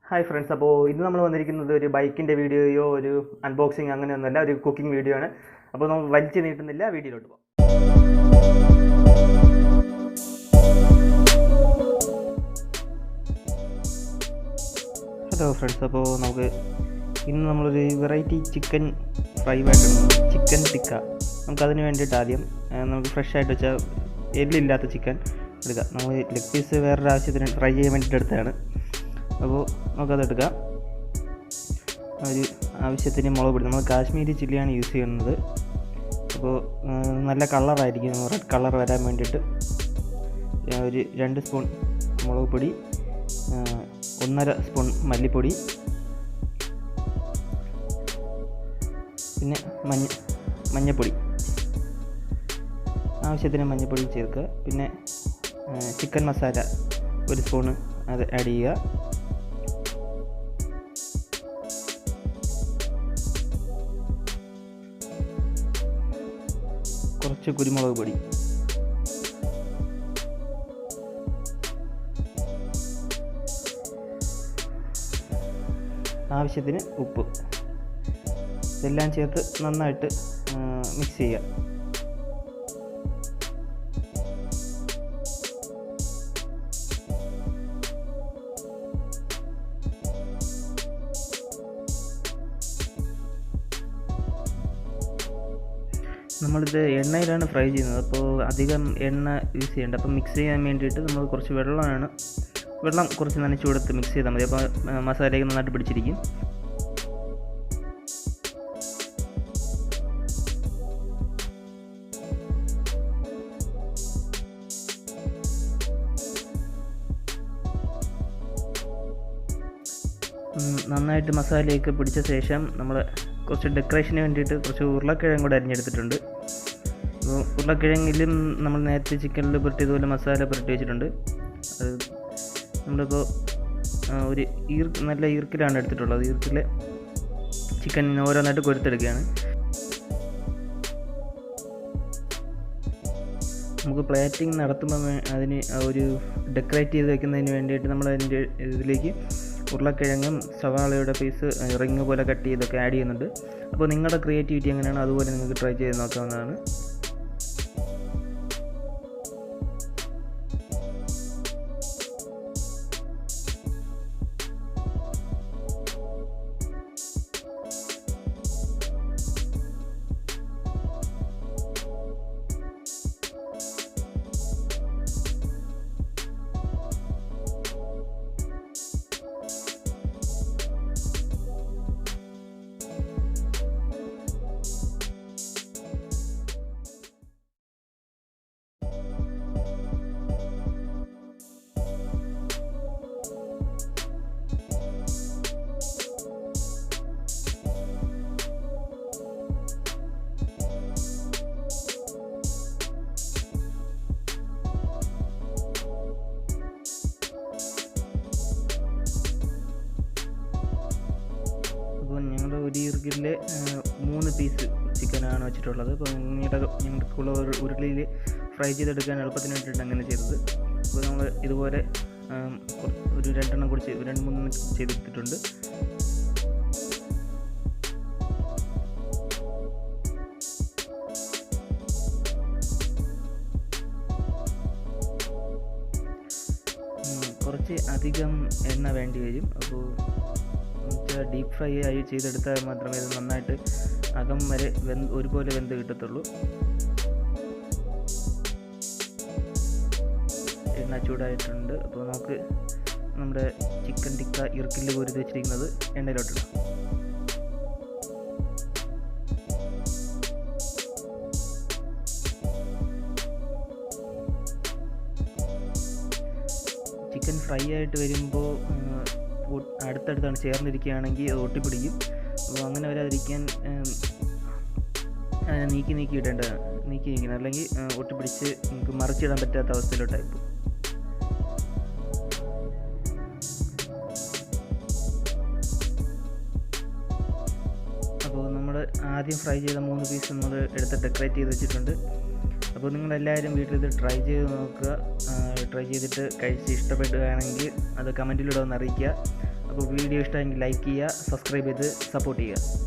Hi friends, അപ്പോൾ ഇന്ന് നമ്മൾ വന്നിരിക്കുന്നത് ഒരു ബൈക്കിൻ്റെ വീഡിയോയോ ഒരു അൺബോക്സിങ് അങ്ങനെയൊന്നുമല്ല, ഒരു കുക്കിംഗ് വീഡിയോ ആണ്. അപ്പോൾ നമ്മൾ വലിച്ചു നീട്ടുന്നില്ല, വീഡിയോയിലോട്ട് പോകാം. ഹലോ ഫ്രണ്ട്സ്, അപ്പോൾ ഇന്ന് നമ്മളൊരു വെറൈറ്റി ചിക്കൻ ഫ്രൈ ആയിട്ടുണ്ട്, ചിക്കൻ ടിക്ക. നമുക്കതിന് വേണ്ടിയിട്ട് ആദ്യം നമുക്ക് ഫ്രഷ് ആയിട്ട് വെച്ചാൽ എല്ലില്ലാത്ത ചിക്കൻ എടുക്കാം. നമ്മൾ ലെഗ് പീസ് വേറൊരു ആവശ്യത്തിന് ഫ്രൈ ചെയ്യാൻ വേണ്ടിയിട്ട് എടുത്തതാണ്. അപ്പോൾ നമുക്കതെടുക്കാം. ഒരു ആവശ്യത്തിന് മുളക് പൊടി, നമ്മൾ കാശ്മീരി ചില്ലിയാണ് യൂസ് ചെയ്യുന്നത്. അപ്പോൾ നല്ല കളറായിരിക്കും, റെഡ് കളർ വരാൻ വേണ്ടിയിട്ട് ഒരു 2 സ്പൂൺ മുളക് പൊടി, 1.5 സ്പൂൺ മല്ലിപ്പൊടി, പിന്നെ മഞ്ഞൾപ്പൊടി, ആവശ്യത്തിന് മഞ്ഞൾപ്പൊടി ചേർക്കുക. പിന്നെ ചിക്കൻ മസാല 1 സ്പൂണ് അത് ആഡ് ചെയ്യുക. കുറച്ച് കുരുമുളക് പൊടി, ആവശ്യത്തിന് ഉപ്പ്, ഇതെല്ലാം ചേർത്ത് നന്നായിട്ട് മിക്സ് ചെയ്യുക. നമ്മളിത് എണ്ണയിലാണ് ഫ്രൈ ചെയ്യുന്നത്, അപ്പോൾ അധികം എണ്ണ യൂസ് ചെയ്യേണ്ട. അപ്പോൾ മിക്സ് ചെയ്യാൻ വേണ്ടിയിട്ട് നമ്മൾ കുറച്ച് വെള്ളം കുറച്ച് നനച്ച് കൊടുത്ത് മിക്സ് ചെയ്താൽ മതി. അപ്പോൾ മസാലയൊക്കെ നന്നായിട്ട് പിടിച്ചിരിക്കും. നന്നായിട്ട് മസാലയൊക്കെ പിടിച്ച ശേഷം നമ്മൾ കുറച്ച് ഡെക്കറേഷന് വേണ്ടിയിട്ട് കുറച്ച് ഉരുളക്കിഴങ്ങ് കൂടെ അരിഞ്ഞെടുത്തിട്ടുണ്ട്. അപ്പോൾ ഉരുളക്കിഴങ്ങിലും നമ്മൾ നേരത്തെ ചിക്കനിൽ പുരട്ടിയതുപോലെ മസാല പുരട്ടി വെച്ചിട്ടുണ്ട്. അത് നമ്മളിപ്പോൾ ഒരു നല്ല ഈർക്കിലാണ് എടുത്തിട്ടുള്ളത്. ഈർക്കിൽ ചിക്കൻ ഓരോന്നായിട്ട് കൊരുത്തെടുക്കുകയാണ്. നമുക്ക് പ്ലേറ്റിംഗ് നടത്തുമ്പോൾ അതിന് ഒരു ഡെക്കറേറ്റ് ചെയ്ത് വെക്കുന്നതിന് വേണ്ടിയിട്ട് നമ്മൾ അതിൻ്റെ ഇതിലേക്ക് ഉരുളക്കിഴങ്ങും സവാളയുടെ പീസ് റിങ് പോലെ കട്ട് ചെയ്തൊക്കെ ആഡ് ചെയ്യുന്നുണ്ട്. അപ്പോൾ നിങ്ങളുടെ ക്രിയേറ്റിവിറ്റി എങ്ങനെയാണ് അതുപോലെ നിങ്ങൾക്ക് ട്രൈ ചെയ്ത് നോക്കാവുന്നതാണ്. ഞങ്ങളുടെ ഒരു ഈർക്കിൽ 3 പീസ് ചിക്കനാണ് വെച്ചിട്ടുള്ളത്. അപ്പോൾ ഞങ്ങൾക്കുള്ള ഒരു ഉരുളിയിൽ ഫ്രൈ ചെയ്തെടുക്കാൻ എളുപ്പത്തിന് വേണ്ടിയിട്ട് അങ്ങനെ ചെയ്തത്. അപ്പോൾ നമ്മൾ ഇതുപോലെ ഒരു 2 കൂടി 2-3 ചെയ്തെടുത്തിട്ടുണ്ട്. കുറച്ച് അധികം എണ്ണ വേണ്ടി വരും. അപ്പോൾ ഡീപ്പ് ഫ്രൈ ആയി ചെയ്തെടുത്താൽ മാത്രമേ ഇത് നന്നായിട്ട് അകം വരെ ഒരുപോലെ വെന്ത് കിട്ടത്തുള്ളൂ. എണ്ണ ചൂടായിട്ടുണ്ട്. അപ്പോൾ നമുക്ക് നമ്മുടെ ചിക്കൻ ടിക്ക ഇറുക്കിൽ കോരി വെച്ചിരിക്കുന്നത് എണ്ണയിലോട്ടിടാം. ചിക്കൻ ഫ്രൈ ആയിട്ട് വരുമ്പോൾ അടുത്തടുത്താണ് ചേർന്നിരിക്കുകയാണെങ്കിൽ അത് ഒട്ടിപ്പിടിക്കും. അപ്പോൾ അങ്ങനെ വരാതിരിക്കാൻ നീക്കി ഇടേണ്ടതാണ്, നീക്കണം, അല്ലെങ്കിൽ ഒട്ടിപ്പിടിച്ച് നമുക്ക് മറിച്ചിടാൻ പറ്റാത്ത അവസ്ഥയിലോട്ടായിപ്പോൾ. അപ്പോൾ നമ്മൾ ആദ്യം ഫ്രൈ ചെയ്ത 3 പീസ് നമ്മൾ എടുത്ത് ഡെക്കറേറ്റ് ചെയ്ത് വെച്ചിട്ടുണ്ട്. അപ്പോൾ നിങ്ങളെല്ലാവരും വീട്ടിലിത് ട്രൈ ചെയ്ത് നോക്കുക. ട്രൈ ചെയ്തിട്ട് കഴിച്ച് ഇഷ്ടപ്പെടുകയാണെങ്കിൽ അത് കമൻറ്റിലൂടെ ഒന്ന് അറിയിക്കുക. അപ്പോൾ വീഡിയോ ഇഷ്ടമെങ്കിൽ ലൈക്ക് ചെയ്യുക, സബ്സ്ക്രൈബ് ചെയ്ത് സപ്പോർട്ട് ചെയ്യുക.